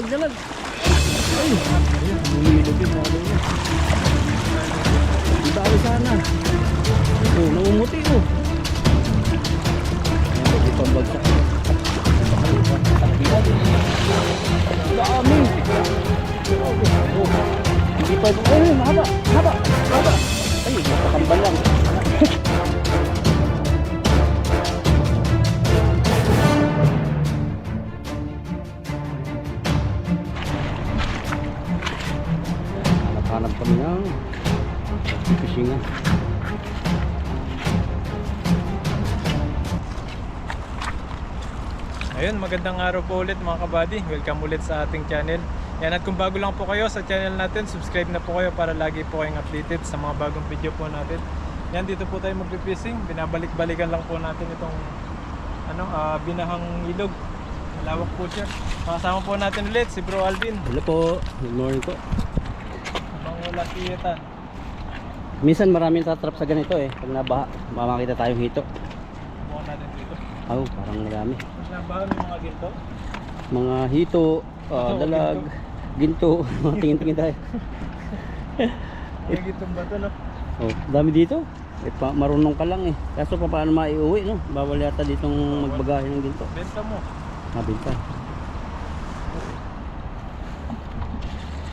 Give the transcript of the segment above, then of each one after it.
dalag. Ay, bumilog yung mga doon. Ang dami sana. Oh, namumuti oh. Ayan, pwede pambagsak. Dami. Oh, hindi pa. Ay, mahaba. Mahaba. Mahaba. Ay, napakambal lang. Hanap kami ng fishingan. Ayun, magandang araw po ulit mga kabady. Welcome ulit sa ating channel. Yan, at kung bago lang po kayo sa channel natin, subscribe na po kayo para lagi po kayong updated sa mga bagong video po natin. Yan, dito po tayo magpipishing. Binabalik-balikan lang po natin itong binahang ilog. Malawak po siya. Makasama po natin ulit si Bro Alvin. Hello po. Good morning po. Habang wala si Etan. Minsan maraming tatrap sa ganito eh. Pag nabaha, makakita tayong hito. Bukan natin dito. Oh, parang marami. Mas nabahan may mga ginto. Mga hito, dalag, ginto. Mga tingin-tingin tayo. May gintong bato, no? Oh, dami dito. Marunong ka lang eh. Kaso pa paano maiuwi, no? Bawal yata ditong magbagahe ng ginto. Benta mo. Mabinta.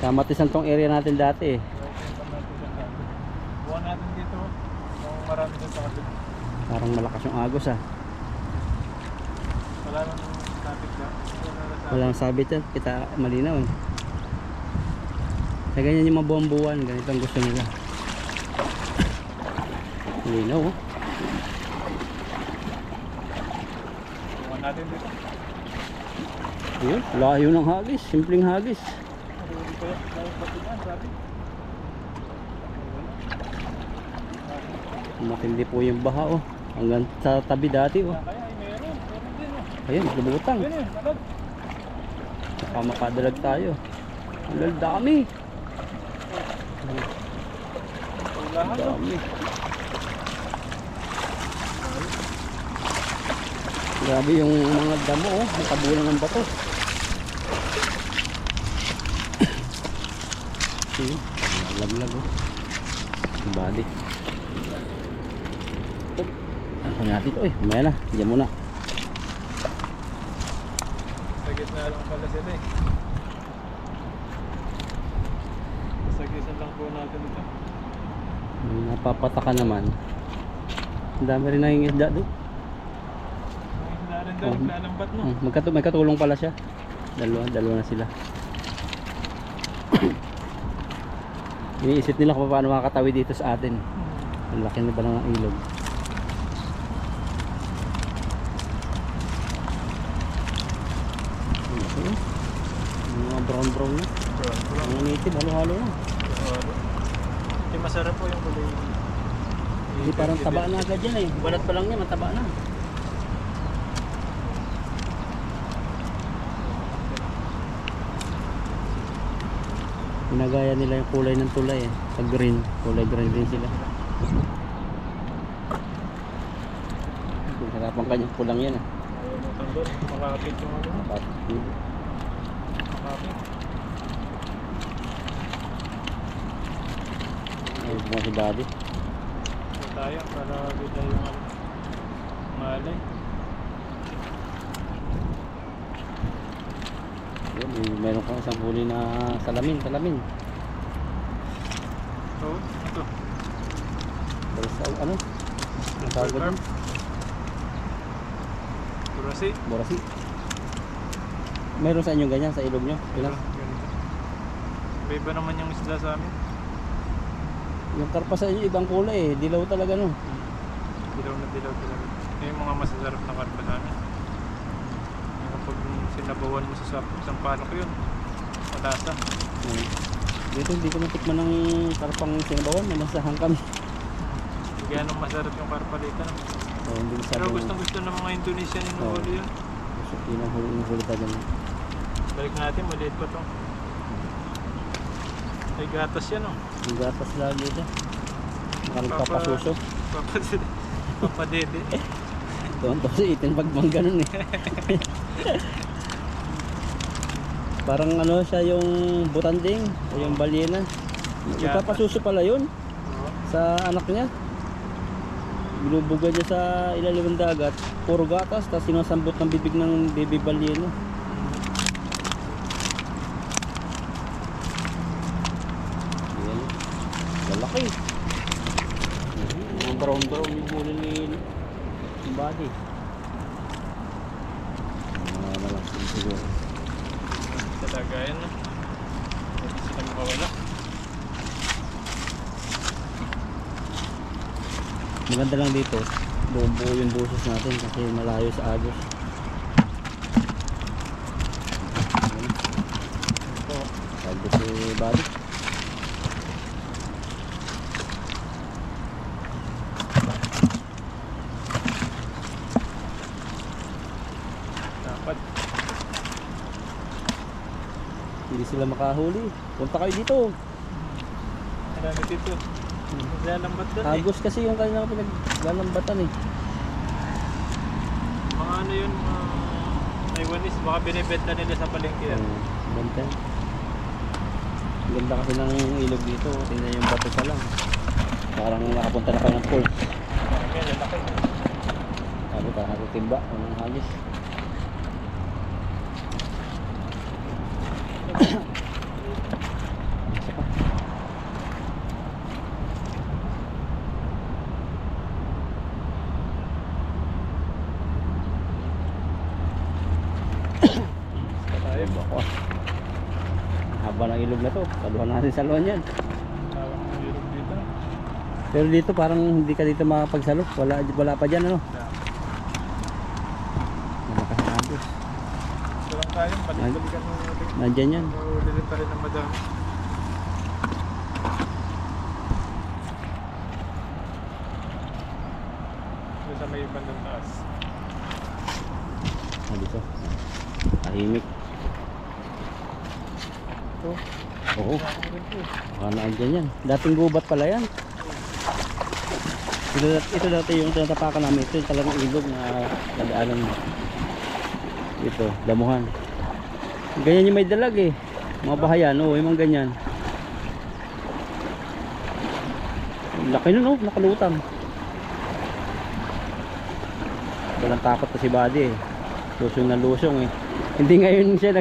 Kamatisan tong area natin dati eh. Buwan natin dito. Kung marami din sa kapit. Parang malakas yung agos ah. Wala nang traffic lang. Walang sabit yan. Kita malinaw eh. Sa ganyan yung mga buwan-buwan. Ganito ang gusto nila. Malinaw oh. Buwan natin dito. Ayun, layo ng hagis. Simpleng hagis. Marunong ko yan. Dahil patigan, sabi. Matindi po yung baha oh. Hanggang sa tabi dati oh. Kaya ay meron. Meron din oh. Ayun, lubutang. Ayun eh, malag. Baka makadalag tayo. Ang dami. Ulahan no. Dami. Grabe yung mga damo oh. Nakabulang ng bato. Ayun, laglag oh. Ang body. Ano natin ito eh. Mamaya na. Diyan muna. Sa gitna lang pala sila eh. Sa gisan lang po natin ito. May napapataka naman. Ang dami rin nangingisda doon. May isda rin daw, naglalambat no. May katulong pala siya. Dalawa na sila. Iniisip nila kung paano makakatawi dito sa atin. Ang laki na ba ng ilog. Mga brown na. Mga native, halo-halo na. Hindi masarap po yung kulay. Hindi parang taba na agad yan eh. Balat pa lang yan, mataba na. Pinagaya nila yung kulay ng tulay eh. Sa green, kulay green din sila. Harapan kanyang pulang yan ah. Ayaw mo tandol, makakapit yung ano. Makapit. Makakapit. Ay, mga si daddy. So tayo, para bida yung ano. Malay. Yun, meron kang isang huli na salamin. So, ito. Balsa, ano? Ang tawag doon? Turasi. Borasi. Meron sa inyo ganyan sa ilog nyo? Ilan? Ganito. Iba naman yung isda sa amin. Yung karpa sa inyo ibang kulay eh. Dilaw talaga no. Dilaw na dilaw talaga. Ito yung mga masasarap na karpa sa amin. Kapag sinabawan mo sa sampalok yun, malasa. Dito hindi ko natikman ng karpang sinabawan. Namasahan kami. Hindi ganong masarap yung karpalita. No? Oh, hindi ko Pero sabi gustong gusto ng mga Indonesian yung Oo. huli yun. So, pinahuli talaga na. Balik natin, maliit pa to. May gatas yan oh. Yung gatas lagi ito. Nakapapasuso. Papadede. Doon to si itin pag mga ganun eh. Parang ano siya yung butanding o yung balyena. Ipapasuso pala yun sa anak niya. Binubuga niya sa ilalim ng dagat, puro gatas, tapos sinasambot ng bibig ng baby balyena. Ayan, lalaki. Ang brown yung huli ni body. Malaking siguro. Talaga yan. Hindi sila makawala. Maganda lang dito, buong buo yung busos natin kasi malayo sa agos. Ito, sabi si Buddy. Dapat. Hindi sila makahuli. Punta kayo dito. Marami dito. Lambat doon eh. Agos kasi yung kanilang pinaglalambatan eh. Mga ano yun, mga Taiwanese, baka binibenta nila sa palengke yan. Ganda. Ganda kasi ng ilog dito. Tingnan yung bato pa lang. Parang nakapunta na kayo ng pool. Yan, lalaki. Sabi ka, natitimba. Anong hagis. Isa pa. Tayo. Bako. Ang haba ng ilog na to. Saluhan natin saluhan yan. Tawag ng ilog dito. Pero dito parang hindi ka dito makapagsalo. Wala pa dyan ano. Malakas na agos. Ito lang tayo, balik-balikan mo natin. Nandyan yan. Mahuli rin tayo ng madami. Ito sa may bandang taas. Ah, dito. Tahimik. Ito. Oo. Ako rin po. Baka naandyan yan. Dating gubat pala yan. Ito dati yung tinatapakan namin. Ito yung talagang ilog na nadaanan mo. Ito, damuhan. Ganyan yung may dalag eh. Mga bahayan, oo, yung mga ganyan. Laki nun, oh, nakalutang. Walang takot pa si Buddy eh. Lusong na lusong eh. Hindi ngayon siya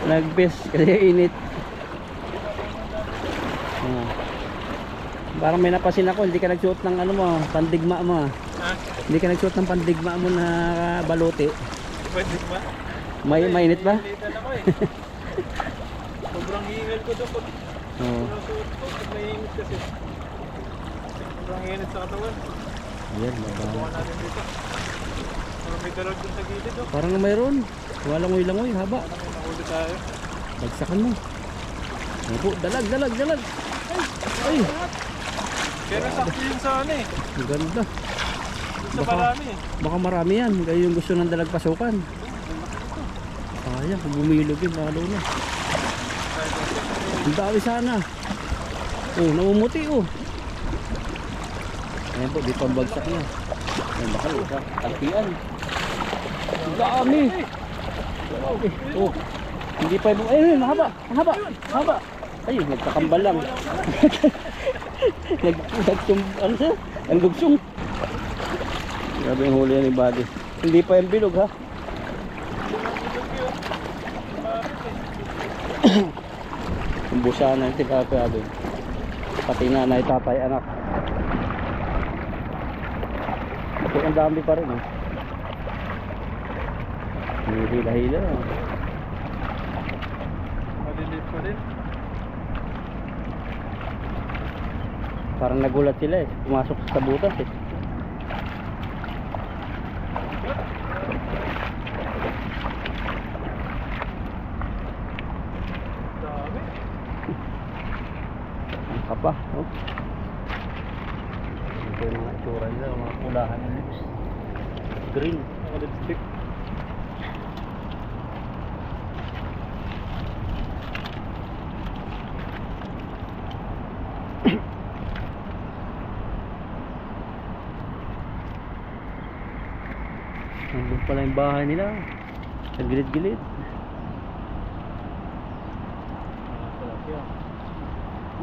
nag-best kasi init. Parang may napasin ako, hindi ka nagsuot ng pandigma mo. Ha? Hindi ka nagsuot ng pandigma mo na baluti. Pwede ba? Mainit ba? Ilitan ako eh. Sobrang hingal ko doon pag Oo. sinusuot ko. Pag naiinit kasi. Sobrang init sa katawan. Ayan, Subukan baba. natin dito. Parang may dalag dun sa gilid oh. Parang mayroon. Walangoy-langoy, haba. Parang may nahuli tayo. Bagsakan mo. Opo, dalag. Ay, Pero sakto yun sa ano eh. ang ganda. Dun sa Baka- marami eh. Baka marami yan. Kaya yung gusto ng dalag pasukan. Sayang, kung bumilog yun, lalo na. Ang dami sana. Oh, namumuti oh. Ayan po, di pambagsak niya. Ayan, baka isa. Kalpian. Ang dami. Okay. Oh. Hindi pa yung... Ayun, mahaba. Ay, nagkakambal lang. Ano siya? Ang dugsong. Grabe yung huli ni Buddy. Hindi pa yung bilog ha. Ang busa na yung tikapado. Pati nanay, tatay, anak. Ito ang dami pa rin. Hila-hila. Maliliit pa rin. Parang nagulat sila eh. Pumasok sa butas eh. Dami. Ang kapa. Oh. Ito yung mga itsura nila. Mga kulahan ng lips. Green. Naka-lipstick. Nandun pala yung bahay nila. Sa gilid-gilid. Yan.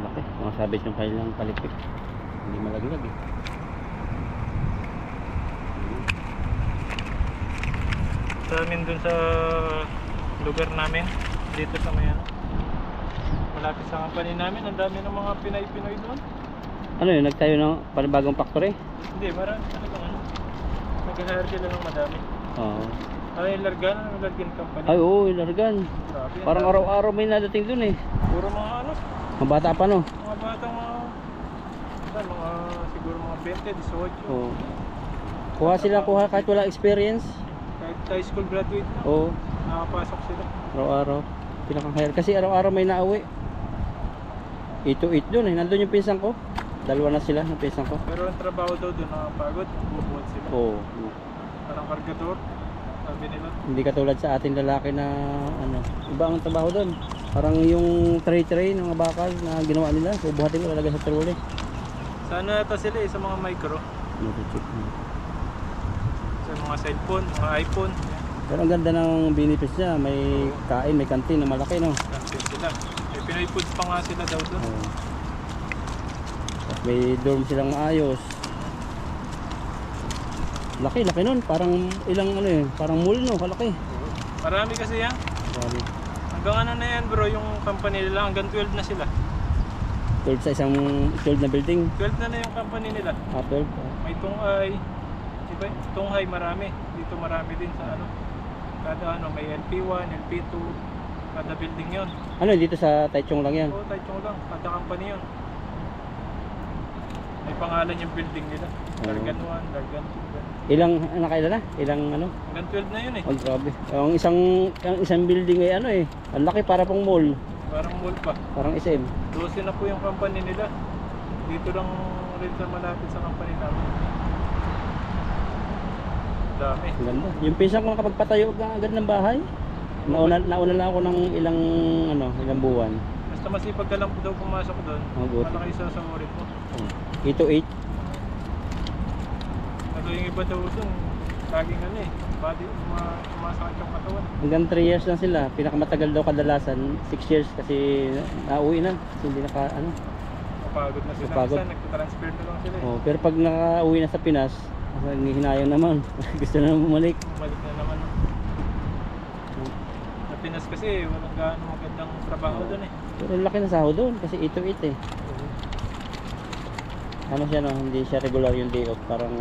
Laki. Mga sabit yung kailang palipik. Hindi malaglag eh. Sa amin dun sa lugar namin, dito sa may ano, malapit sa company namin, ang dami ng mga Pinay-Pinoy doon. Ano yun? Nagtayo ng panibagong factory? Hindi, marami talagang ano. Nag-hire sila ng madami. Oo. Ano yung Largan? Ano yung Largan company? Ay oo, ilargan. Grabe, ang Parang dami. araw-araw may nadating dun eh. Puro mga ano, Mga bata pa no? mga batang mga siguro mga 20, 18. Oo. Kuha kahit wala experience. Kahit high school graduate na, Oo. nakapasok sila. Araw-araw. Pinaka-hire. Kasi araw-araw may nauwi. 8 to 8 dun eh. Nandun yung pinsan ko. Dalawa na sila ng pinsan ko. Pero ang trabaho daw doon, nakapagod, bubuhat sila. Oo. Parang kargador, sabi nila. Hindi katulad sa ating lalaki na ano, iba ang trabaho doon. Parang yung tray ng mga bakal na ginawa nila, bubuhatin ko lalagay sa trolley. Sana ata sila sa mga micro, Ano to, check mo. sa mga cellphone, mga iPhone. Pero ang ganda ng benefits niya, may kain, may kantin na malaki no. Kantin sila. May Pinoy foods pa nga sila daw doon. Oo. Tapos may dorm silang maayos. Laki nun, parang ilang ano eh, parang mall no, kalaki. Marami kasi yan. Grabe. Hanggang ano na yan bro, yung company nila, hanggang 12 na sila. 12 sa isang 12 na building. 12 na yung company nila. 12. May Tunghay, diba? Tunghay marami. Dito marami din sa ano. Kada ano, may LP1, LP2, kada building yon. Ano, dito sa Taichung lang yan. Oo, Taichung lang. Kada company yon. May pangalan yung building nila. Largan 1, Largan 2. Ilang, nakailan na? Ilang ano? Hanggang 12 na yun eh. Oh, grabe. Ang isang building ay ano eh. Ang laki para pong mall. Parang mall pa. Parang SM. 12 na po yung company nila. Dito lang rin sa malapit sa company namin. Dami. Ang ganda. Yung pinsan ko nakapagpatayo agad ng bahay. Nauna lang ako ng ilang buwan. Basta masipag ka lang daw pumasok doon. Oh, good. Malaki sa ulit mo. 8 to 8. Ano yung iba daw doon, laging ano eh, body, sumasakit yung katawan. Hanggang 3 years lang sila. Pinakamatagal daw kadalasan 6 years kasi nauwi na. Kasi hindi Mapagod na sila. Mapagod. Minsan nagtatransfer na lang sila eh. Oh, pero pag nakauwi na sa Pinas, hinayang naman. Gusto na bumalik. Bumalik na naman. Sa Pinas kasi walang gaano magandang trabaho doon eh. Pero laki na sahod doon kasi 8 to 8 eh. Ano siya no, hindi siya regular yung day off. Parang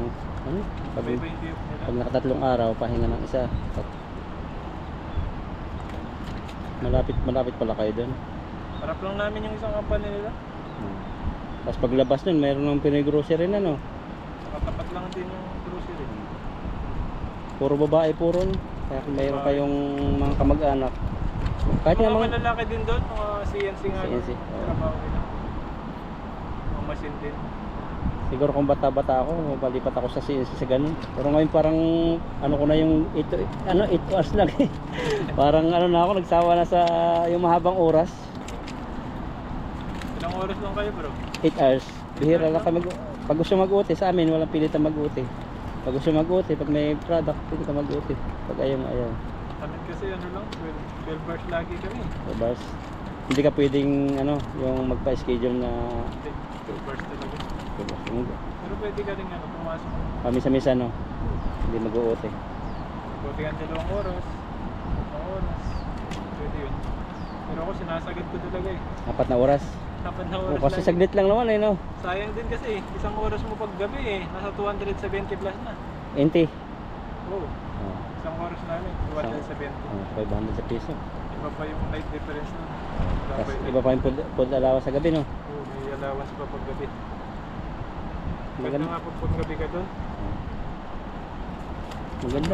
ano, pag Iba yung day off nila. nakatatlong araw, pahinga ng isa. Malapit pala kayo doon. Harap lang namin yung isang company nila. Tapos paglabas nun, mayroon ng Pinoy grocery na no. Nakatapat lang din yung grocery. Puro babae, puro no. Kaya kung mayroon kayong mga kamag-anak. Kahit nga Mga mga malalaki din doon, mga CNC nga CNC, yung oo. trabaho nila. Mga machine din. siguro kung bata-bata ako, palipat ako sa CNC sa ganun. Pero ngayon parang ano ko na yung 8 hours lang eh. Parang ano na ako, nagsawa na sa yung mahabang oras. Ilang oras lang kayo bro? 8 hours. Bihira lang kami. Pag gusto mag-uti sa amin, walang pilitan mag-uti. Pag gusto mag-uti, pag may product, pili ka mag-uti. Pag ayaw. Kami kasi ano lang, 12 hours lagi kami. Tapos, hindi ka pwedeng yung magpa-schedule na 12 hours talaga. Pero pwede ka rin pumasok. Pamisa-misa hindi mag-uti. Buti ka 2 oras, 3 oras. Pwede yun. Pero ako sinasagad ko talaga eh. 4 na oras. 4 na oras Kasi lagi. saglit lang naman no. Sayang din kasi, isang oras mo pag gabi nasa 270 plus na. Ente. Oo, isang oras namin, 270. 500 sa piso. Iba pa yung light difference nun. Tapos iba pa yung food allowance sa gabi no. Oo, may allowance pa pag gabi. Ganda Maganda. nga pag gabi ka doon.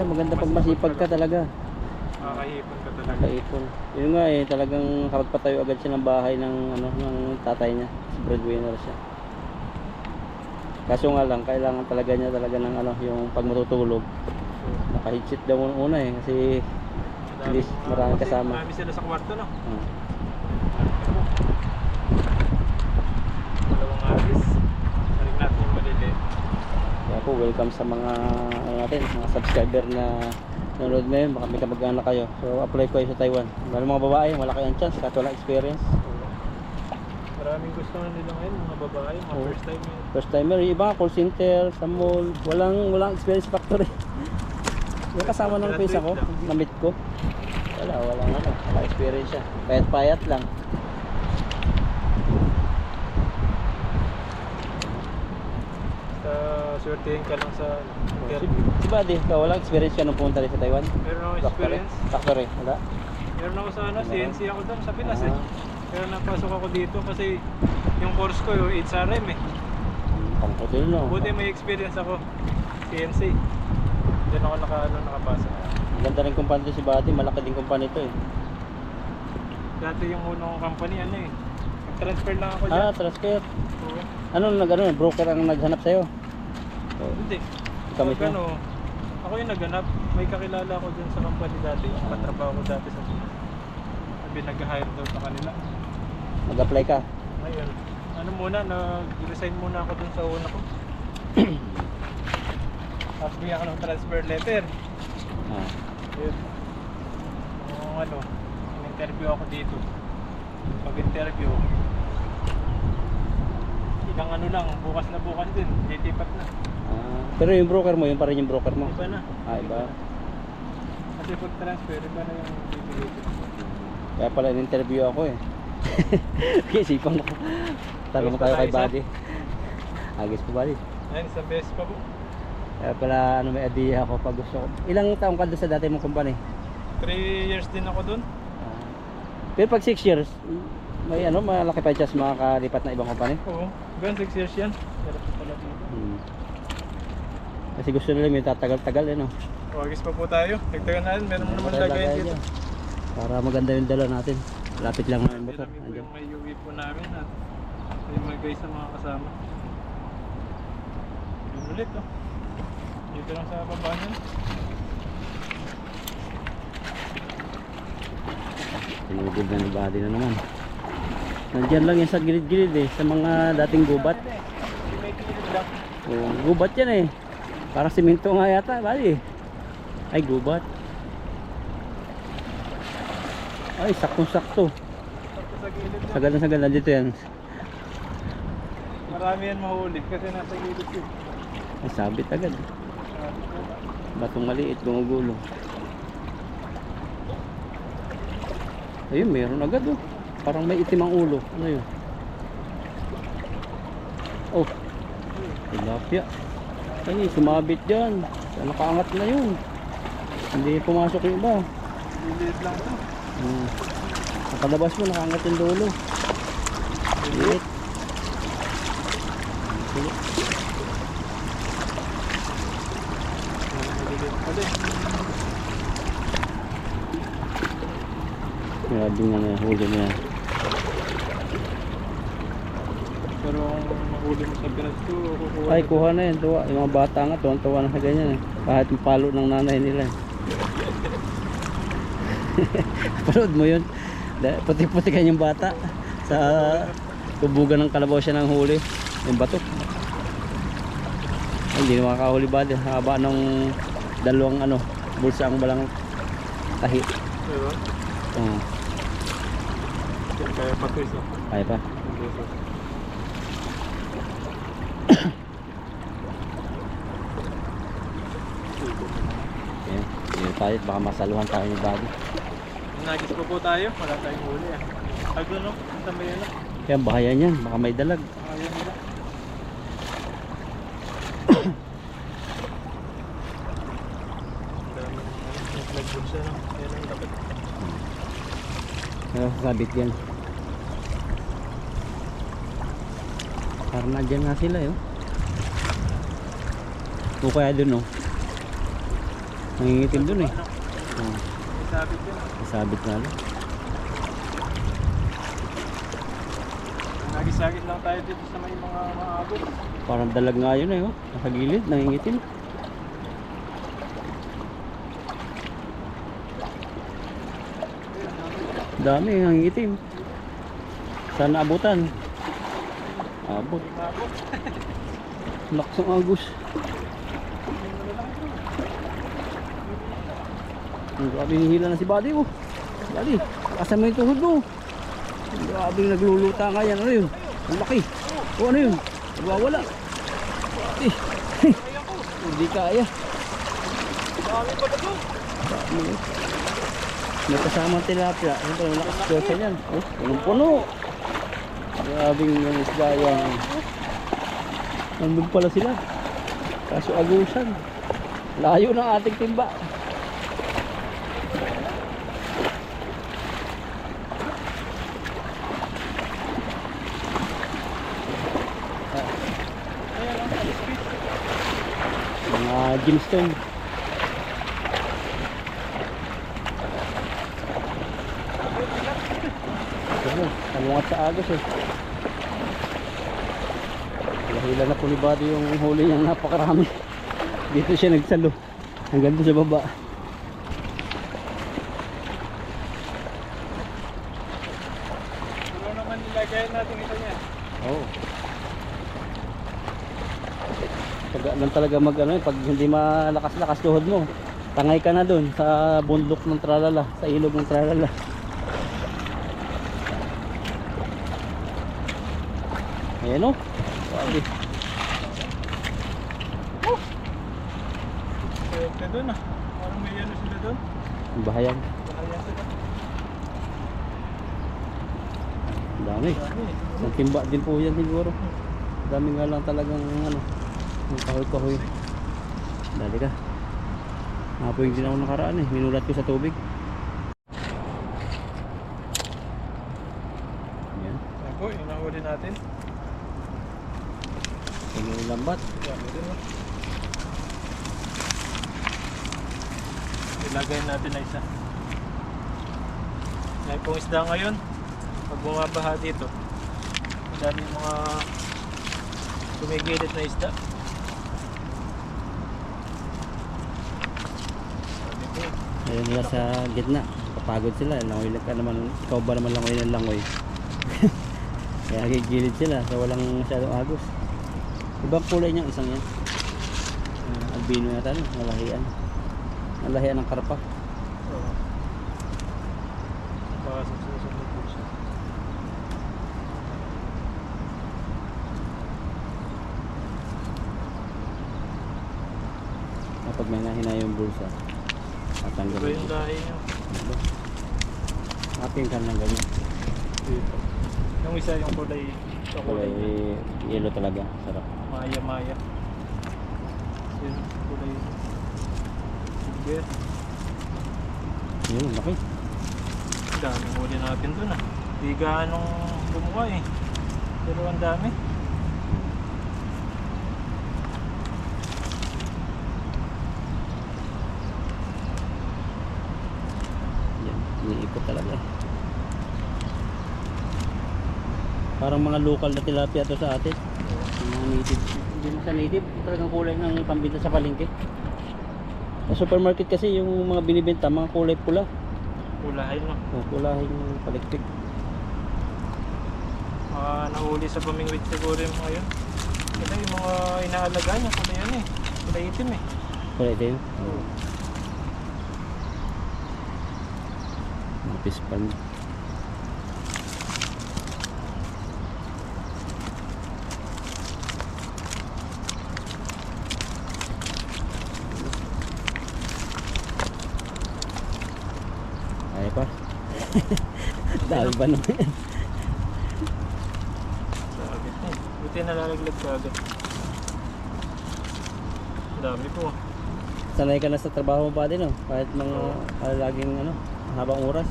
Maganda pag masipag ka talaga. Makakahipon ka talaga. Nakaipon. Yun nga talagang kapag patayo agad siya ng bahay ng ng tatay niya. Breadwinner siya. Kaso nga lang, kailangan talaga niya ng yung pag matutulog. Naka-headset daw una kasi hindi maraming kasama. Marami sila sa kwarto no? Hmm. Dalawang aris. Tarik natin yung malili. Kaya po, welcome sa mga mga subscriber na nanonood ngayon. Baka may kamag-anak kayo. So, apply ko kayo sa Taiwan. Lalo mga babae, malaki ang chance kahit walang experience. Maraming gusto na nila ngayon, mga babae, mga Oo. first time yun. First timer, yung iba call center, sa mall, walang experience factory. Yung kasama ng pisa ko, na-meet ko. Walang ano, experience siya. Payat-payat lang. Sa swertihin ka lang sa Si, interview. si Buddy, ikaw walang experience ka nung pumunta rin sa Taiwan? Meron akong Factory? experience. Factory, wala? Meron ako sa ano, CNC ako doon sa Pinas eh. Ah. Kaya napasok ako dito kasi yung course ko yung HRM eh. Pangputil no? Buti may experience ako. CNC. Diyan ako nakapasok. Ang ganda rin kumpanya to si Buddy, malaki din kumpanya ito eh. Dati yung unang company ano eh. Nag-transfer lang ako dyan. Ah, transfer. Oo. Ano broker ang naghanap sa'yo? Oh, Hindi. kami Pag ano, ako yung naghanap. May kakilala ako dyan sa company dati. Patrabaho ko dati sa Pinas. Sabi nag-hire daw sa kanila. Mag-apply ka? Ngayon, ano muna, nag-resign muna ako dun sa una ko. Tapos bigyan ako ng transfer letter. Ah. Yun. Yung ano, in-interview ako dito. Pag-interview, ilang ano lang, bukas na bukas din, litipat na. Ah. Pero yung broker mo, yun pa rin yung broker mo? Iba na. Ah, iba. Kasi pag transfer, iba na yung bibigay. Kaya pala in-interview ako eh. Isipan ko. Tanong Ayos pa tayo kay tayo, sir. Buddy. Agis po Buddy. Ayun, sa best pa po. Kaya pala may idea ako pag gusto ko. Ilang taong ka doon sa dati mong company? 3 years din ako dun. Ah. Pero pag 6 years, may malaki pa chance makakalipat na ibang company? Oo, hanggang 6 years yan. Sarap po pala dito. Kasi gusto nila may tatagal-tagal no? O, agis pa po tayo. Dagdagan natin, meron naman lagayan dito. Para maganda yung dala natin. Lapit lang namin motor. Kami po Andyan. yung may UV po namin at yung mga guys sa mga kasama. Yun ulit oh. Dito lang sa baba niyan. Tinugod na ni Buddy na naman. Nandiyan lang yan sa gilid-gilid eh. Sa mga dating gubat. May kilid lang. Oh, gubat yan eh. Parang simento nga yata, Buddy. Ay, gubat. Ay, saktong-sakto. Tapos sa gilid lang. Sagad na dito yan. Marami yan mahuli kasi nasa gilid yun. Ay, sabit agad. Sabi ko ba? Batong maliit, gumugulo. Ayun, meron agad oh. Parang may itim ang ulo. Ano yun? Oh, tilapia. Ay, sumabit dyan. Nakaangat na yun. Hindi pumasok yung iba. Gilid lang to. Nakalabas mo, nakaangat yung dulo. Liit. Gilid pala eh. Grabe nga na huli na yan. Pero kung mahuli mo sa Pinas to, kukuha Ay, na kuha na yan. Tuwa. Yung mga bata nga, tuwan-tuwa na sa ganyan eh. Kahit yung palo ng nanay nila eh. Panood mo yun? Puti-puti kanyang bata. Sa tubugan ng kalabaw siya ng huli. Yung batok. Ay, hindi na makakahuli ba? Haba ng dalawang bulsa ang balang tahi. Diba? Kaya patwist oh. Kaya pa. Ayan. Ayan tayo. Baka masaluhan tayo ni Buddy. Nagis po tayo, wala tayong huli ah. Agdo no, ang tambayan na. Kaya bahayan yan. Baka may dalag. Ayaw nila. Dami nag-vlog siya no. Yan ang dapat. Kaya sasabit yan. Parang nandyan nga sila yun. O kaya dun nangingitim dun eh. May sabit yun. Sabit nga lang. Nagis-nagis lang tayo dito sa may mga maabot. Parang dalag nga yun eh. Nasa gilid, nangingitim. Dami, nangingitim. Saan naabutan? Abot. Maabot. Laksong agus. Ang grabe hihila na si Buddy oh. Buddy, asan mo yung tuhod mo? Grabe nagluluta nga yan. Ano yun? Ang laki. O ano yun? Nagwawala. Eh. Hindi kaya. Dami pala doon. May kasamang tilapia. Ito, malakas pesa yan. Oh, punong-puno. Grabing yung isda yan. Nandun pala sila. Kaso agusan. Layo ng ating timba. Mga gemstone. Kalungat sa agos eh. Lahila na po ni Buddy yung huli niyang napakarami. Dito siya nagsalo. Hanggang doon sa baba. Ano naman nilagayan natin ito niya? Oo. Pag lang talaga mag ano, pag hindi malakas-lakas tuhod mo, tangay ka na doon sa bundok ng Tralala, sa ilog ng Tralala. Ayan o. Sabi. Pwede doon ah. Parang may ano sila doon. Bahayag. Bahaya sila. Dami. Dami eh. Ang timba din po yan siguro. Dami nga lang talagang ano, yung kahoy-kahoy. Dali ka. Napoy din ako nakaraan eh. Minulat ko sa tubig. Yan. Yan po, yung nahuli natin. Yung lambat. Dami din ah. Ilagay natin na isa. Ngayon pong isda ngayon, pag bumabaha dito, madami yung mga tumigilid na isda. Sabi ko, Ayun nila sa gitna. Kapagod sila. Langoy lang ka naman. Ikaw ba naman langoy ng langoy? Kaya nagigilid sila. So walang masyadong agos. Ibang kulay niyang isang yan. Albino yata. Malahian. Malahian ng karpa. oo. Baka sa susunod po siya. Kapag may nahina yung bulsa, Iba tatanggalin. yung lahi nyo. Ating ka ng ganyan. Dito. Yung isa yung kulay, sa Kulay kulay yellow talaga. Sarap. maya-maya. Yun, kulay. Sige. Yun, laki. Daming huli natin dun ah. Di gaanong bumuka eh. Pero ang dami. Yan, iniikot talaga. Parang mga local na tilapia to sa atin. Mga native. Hindi mo sa native, talagang kulay ng pambinta sa palengke. Sa supermarket kasi yung mga binibenta, mga kulay pula. Kulahin no. O, kulahin palikpik. Nahuli sa pamingwit siguro yung mga yun. Kasi yung mga inaalaga niya, kulay yan eh. Kulay itim eh. Kulay ito yun. Oo. Mga pispan. Kaya pa. Dami pa naman yan. Sa agad eh. Buti nalalaglag ka agad. Dami po. Sanay ka na sa trabaho mo pa din, no? Kahit mga laging ano, habang oras.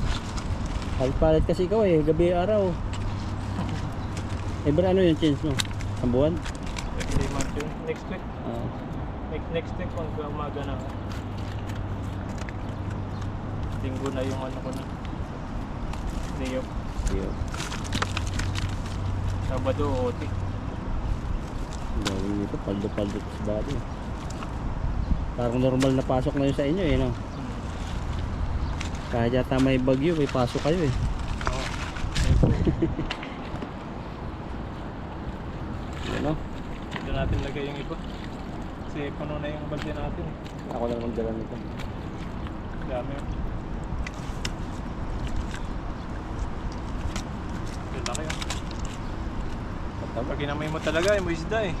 Palit kasi ikaw eh, gabi araw. Eh, ba ano yung change mo? Ang buwan? Every month yun. Next week. Oo. Next week pag umaga na. Linggo na yung ano ko na. Day off. Yun. Sabado OT. Ang gawin nito, paldo-paldo sa body. Parang normal na pasok na yun sa inyo eh, no? Kahit yata may bagyo, may pasok kayo eh. Oo. Yun, no? Dito natin lagay yung iba. Kasi puno na yung balde natin. Ako lang magdala nito. Dami. Tama. Pag inamoy mo talaga, mo isda eh.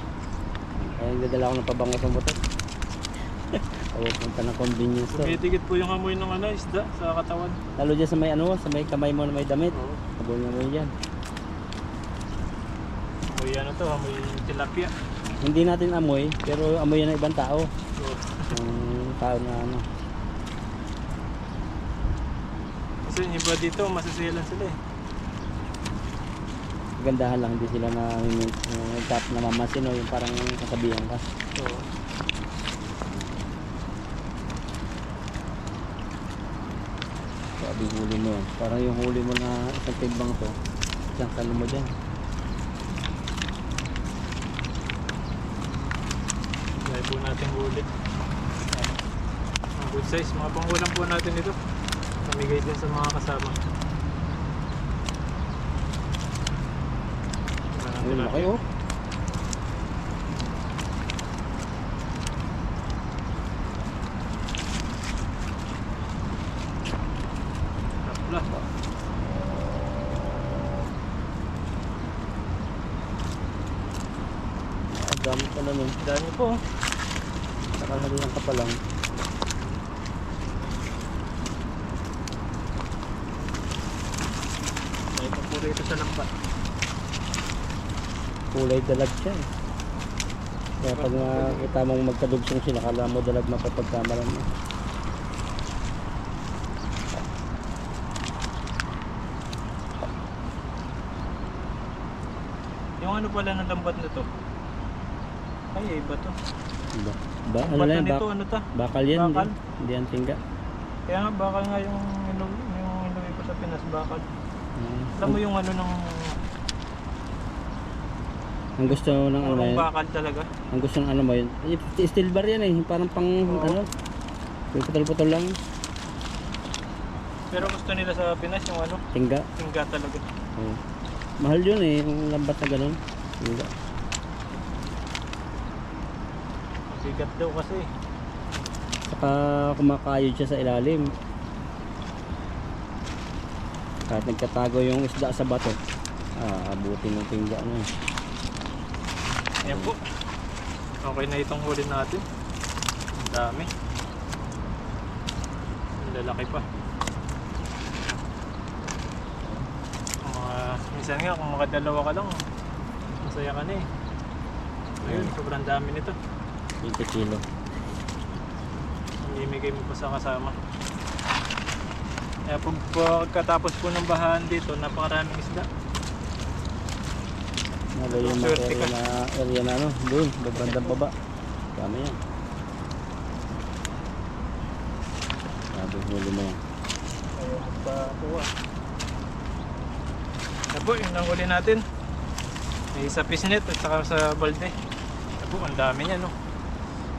Kaya nagdadala ako ng pabango sa motor. O punta ng convenience store. Tumitigit po yung amoy ng isda sa katawan. Lalo dyan sa may sa may kamay mo na may damit. Oo. Amoy mo yan. Amoy amoy tilapia. Hindi natin amoy, pero amoy yan ng ibang tao. Oo. Yung tao na Kasi yung iba dito, masasiyalan sila eh. gandahan lang, hindi sila na mamasin o yung parang kasabihan ka. Oo. Sabi huli mo yan. Parang yung huli mo na isang timbang to. Isang salo mo dyan. Kaya po natin ulit. Mga good size, mga pangulam po natin ito. Pamigay din sa mga kasama. Ayun, laki oh. Tapla. Dami pa na nun. Dami po. Nakalalihan ka pa lang. May pa po rito sa lambat. Kulay dalag siya eh. Kaya pag nakita mong magkadugsong sila, kala mo dalag mapapagkamalan mo. Yung ano pala ng lambat na to? Ay, iba to. Diba? Ano Lambat lang na yan? nito, ano ta? Bakal yan. Bakal? Hindi yan tingga. Kaya nga, bakal nga yung inuwi ko sa Pinas, bakal. Hmm. Alam mo yung ano ng Ang gusto ng ano purong yun, bakal talaga. ang gusto ng ano mo yun, steel bar yan eh, parang pang Oo. ano, yung putol-putol lang, Pero gusto nila sa Pinas yung ano, tingga. tingga talaga. Oo. Mahal yun eh, yung lambat na ganun. Tingga. Sigat daw kasi. Saka kumakayod siya sa ilalim. Kahit nagkatago yung isda sa bato, abutin ng tingga na yun. Ayan po. Okay na itong huli natin. Ang dami. Ang lalaki pa. Minsan nga kung makadalawa ka lang, masaya ka na eh. Ayun, sobrang dami nito. 20 kilo. Mamimigay mo pa sa kasama. Kaya pagkatapos po ng bahaan dito, napakaraming isda. Ano yung Swerte area ka. na ano, doon, bandang baba. Dami yan. Sabi, huli mo yan. Ayun, magpakuha. Yan po, yung nanghuli natin. May sa pisnet at saka sa balde. Yan po, ang dami niya no.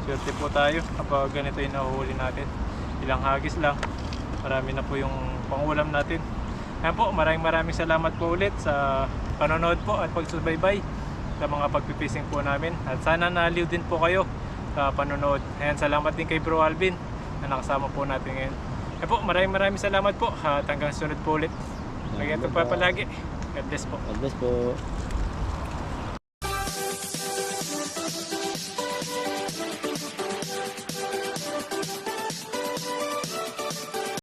Swerte po tayo kapag ganito yung nahuhuli natin. Ilang hagis lang. Marami na po yung pangulam natin. Yan po, maraming salamat po ulit sa panonood po at pagsubaybay sa mga pagpipising po namin. At sana naaliw din po kayo sa panonood. Ayan, salamat din kay Bro Alvin na nakasama po natin ngayon. Yan po, maraming salamat po at hanggang sunod po ulit. Mag-ingat po palagi. God bless po. God bless po.